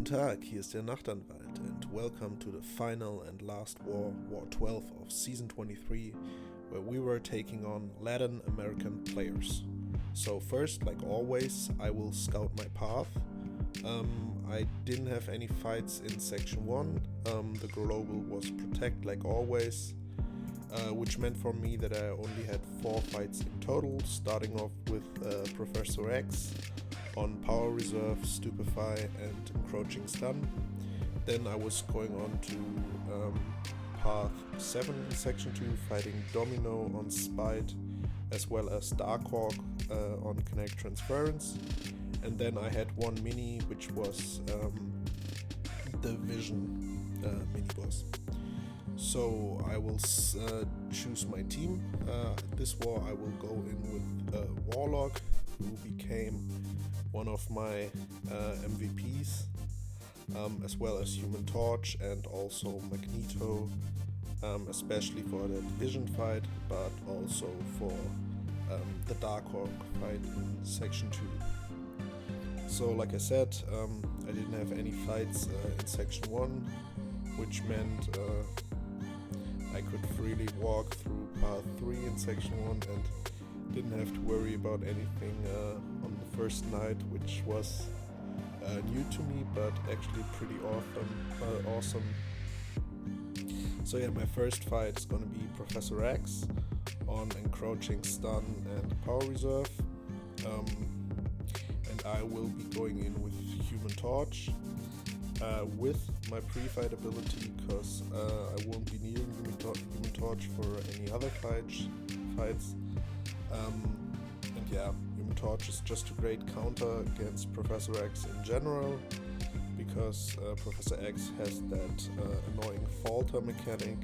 Guten Tag, hier ist der Nachtanwalt and welcome to the final and last war, War 12 of Season 23, where we were taking on Latin American players. So first, like always, I will scout my path. I didn't have any fights in Section 1, the global was protect like always, which meant for me that I only had 4 fights in total, starting off with Professor X on Power Reserve, Stupefy and Encroaching Stun. Then I was going on to Path 7 in Section 2, fighting Domino on Spite, as well as Darkhawk on Connect Transference. And then I had one mini, which was the Vision miniboss. So I will choose my team. This war I will go in with Warlock, who became one of my MVPs, as well as Human Torch and also Magneto, especially for the Vision fight, but also for the Darkhawk fight in Section 2. So like I said, I didn't have any fights in Section 1, which meant I could freely walk through Path 3 in Section 1 and didn't have to worry about anything on the first night, which was new to me, but actually pretty awesome. So yeah, my first fight is gonna be Professor X on Encroaching Stun and Power Reserve. And I will be going in with Human Torch with my pre-fight ability, because I won't be needing Human Torch for any other fights. And yeah, Human Torch is just a great counter against Professor X in general, because Professor X has that annoying falter mechanic,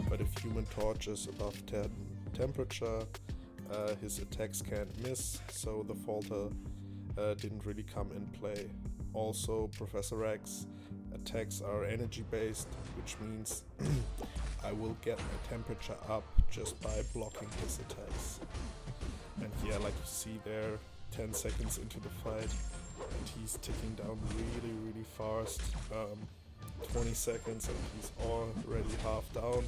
but if Human Torch is above 10 temperature, his attacks can't miss, so the falter didn't really come in play. Also, Professor X attacks are energy based, which means I will get my temperature up just by blocking his attacks. And yeah, like you see there, 10 seconds into the fight, and he's ticking down really fast. 20 seconds and he's already half down.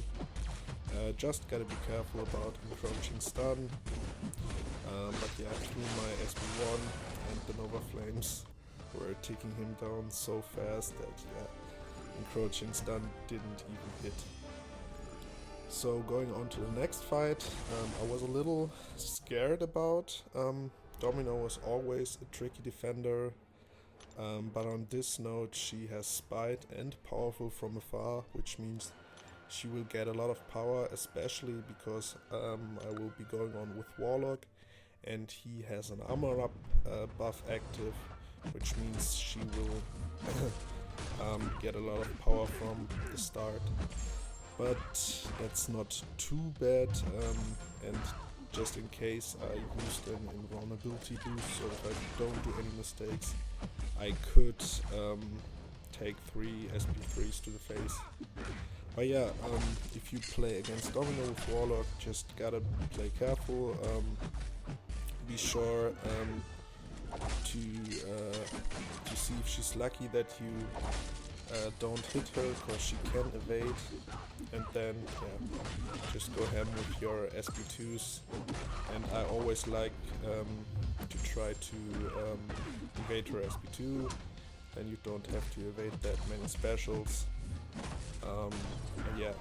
Just gotta be careful about Encroaching Stun. But yeah, through my SB1 and the Nova Flames were ticking him down so fast that yeah, Encroaching Stun didn't even hit. So going on to the next fight, I was a little scared about. Domino was always a tricky defender, but on this note she has Spite and Powerful from Afar, which means she will get a lot of power, especially because I will be going on with Warlock and he has an armor up buff active, which means she will get a lot of power from the start. But that's not too bad, and just in case I used an invulnerability boost, so if I don't do any mistakes, I could take 3 SP3s to the face. But yeah, if you play against Domino with Warlock, just gotta play careful, be sure to see if she's lucky that you don't hit her, because she can evade, and then yeah, just go ham with your SP2s. And I always like to try to evade her SP2, then you don't have to evade that many specials. And yeah,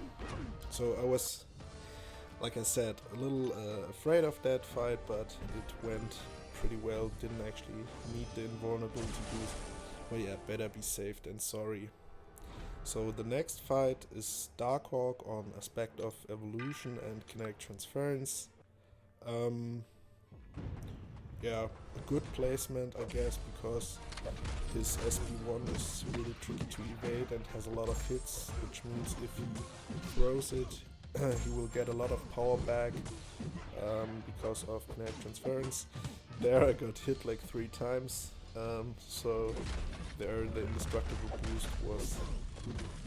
so I was, like I said, a little afraid of that fight, but it went pretty well. Didn't actually need the invulnerability boost, but yeah, better be safe than sorry. So the next fight is Darkhawk on Aspect of Evolution and Kinetic Transference. Yeah, a good placement, I guess, because his SP1 is really tricky to evade and has a lot of hits, which means if he throws it, he will get a lot of power back because of Kinetic Transference. There I got hit like 3 times, so there the indestructible boost was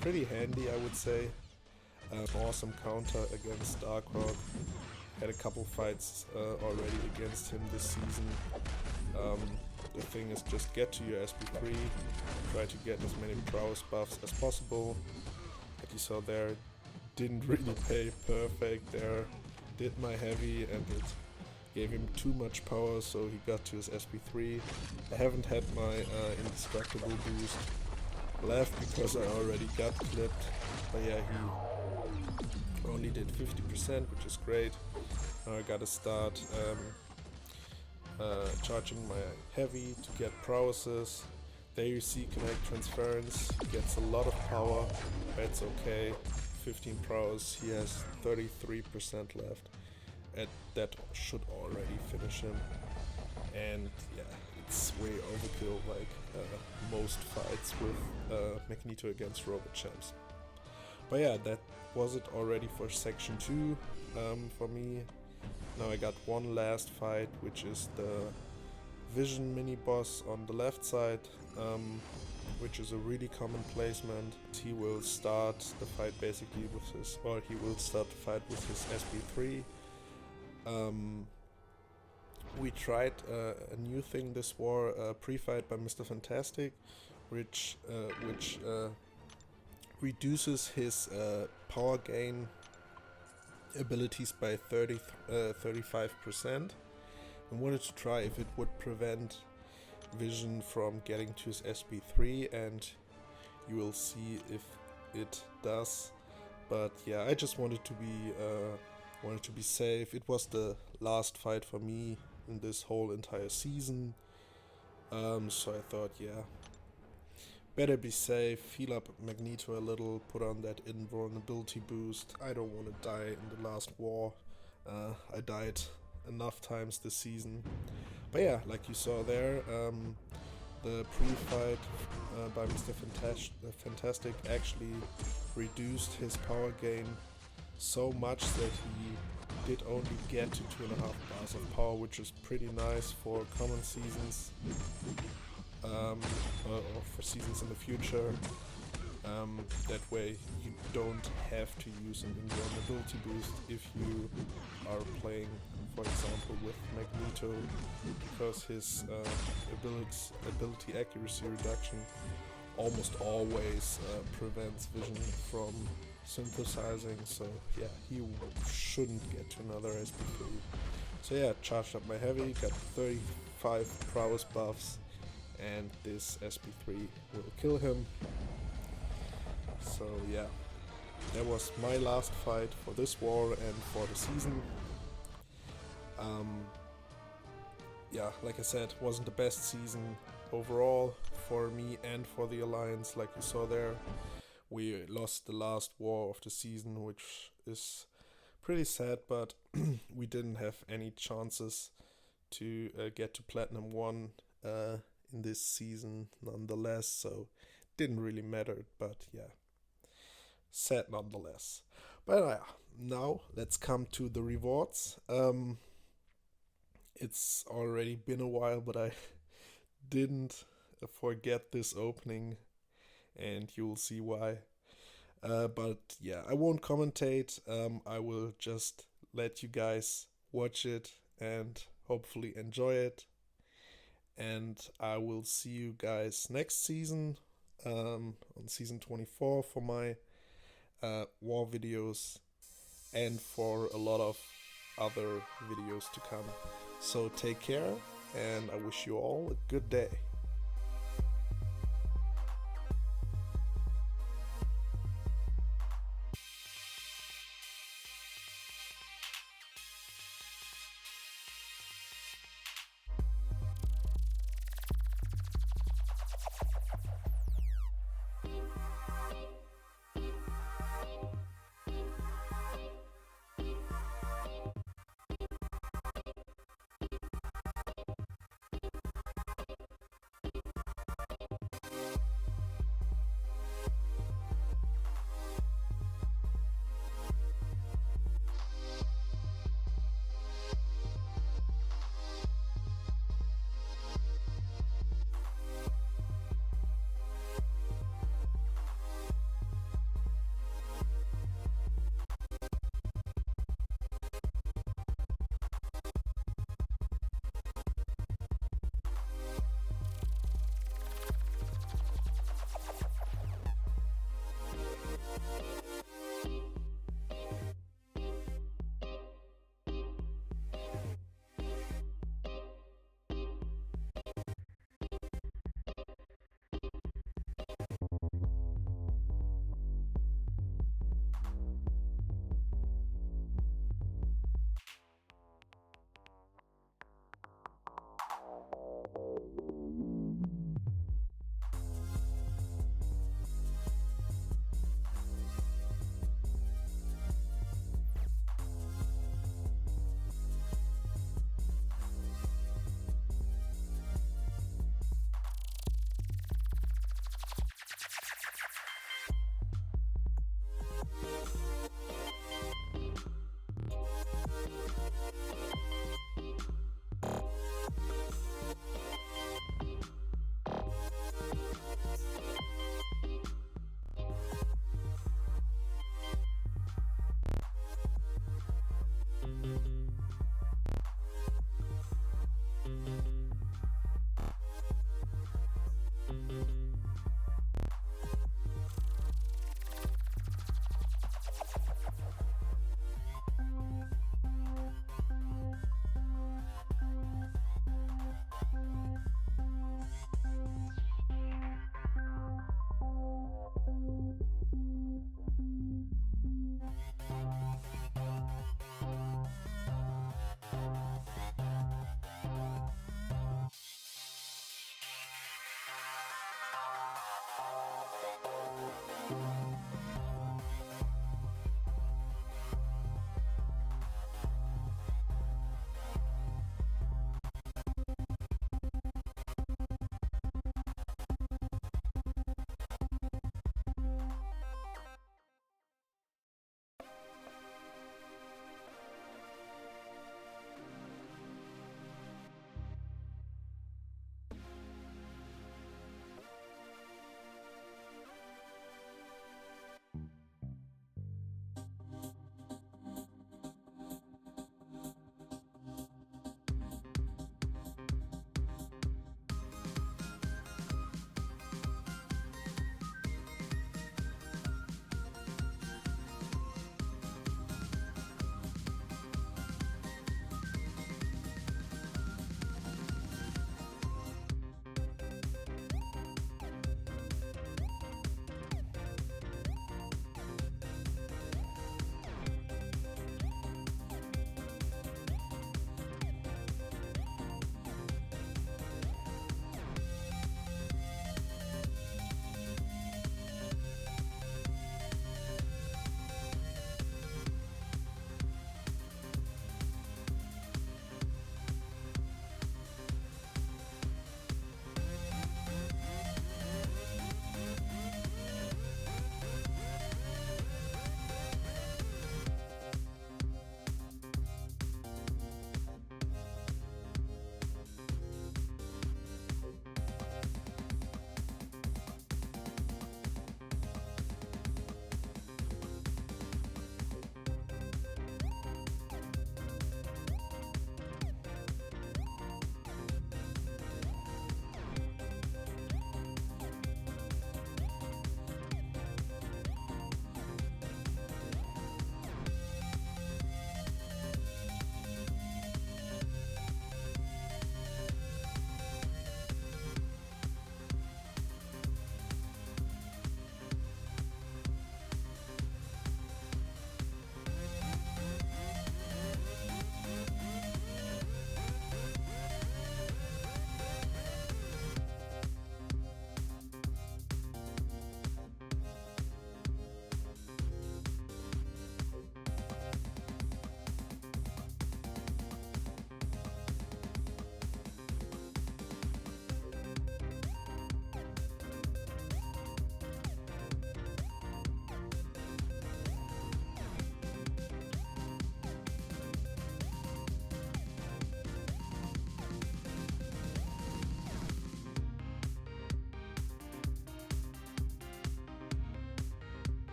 pretty handy, I would say. Awesome counter against Darkhawk. Had a couple fights already against him this season. The thing is, just get to your SP3, try to get as many prowess buffs as possible. Like you saw there, didn't really pay perfect there. Did my heavy and it gave him too much power, so he got to his SP3. I haven't had my indestructible boost left because I already got clipped. But yeah, he only did 50%, which is great. Now I gotta start charging my heavy to get prowesses. There you see Connect Transference, gets a lot of power, that's okay. 15 prowess, he has 33% left, and that should already finish him. And yeah, it's way overkill, like most fights with Magneto against Robot Champs. But yeah, that was it already for section 2 for me. Now I got one last fight, which is the Vision mini boss on the left side, which is a really common placement. He will start the fight basically with his, or he will start the fight with his SP3. We tried a new thing this war, pre-fight by Mr. Fantastic, which reduces his power gain abilities by 35%. I wanted to try if it would prevent Vision from getting to his SP3, and you will see if it does. But yeah, I just wanted to be safe. It was the last fight for me in this whole entire season, so I thought, yeah, better be safe, heal up Magneto a little, put on that invulnerability boost. I don't want to die in the last war. I died enough times this season. But yeah, like you saw there, the pre-fight by Mr. Fantastic actually reduced his power gain so much that he did only get to 2.5 bars of power, which is pretty nice for common seasons, or for seasons in the future. That way you don't have to use an invulnerability boost if you are playing, for example, with Magneto, because his ability accuracy reduction almost always prevents Vision from synthesizing, so yeah, he shouldn't get to another SP3. So yeah, charged up my heavy, got 35 prowess buffs, and this SP3 will kill him. So yeah, that was my last fight for this war and for the season. Yeah, like I said, wasn't the best season overall for me and for the Alliance. Like you saw there, we lost the last war of the season, which is pretty sad, but we didn't have any chances to get to Platinum 1 in this season nonetheless, so didn't really matter, but yeah, sad nonetheless. But now let's come to the rewards. It's already been a while, but I didn't forget this opening, and you'll see why. But yeah, I won't commentate. I will just let you guys watch it and hopefully enjoy it. And I will see you guys next season, on season 24, for my war videos and for a lot of other videos to come. So take care, and I wish you all a good day.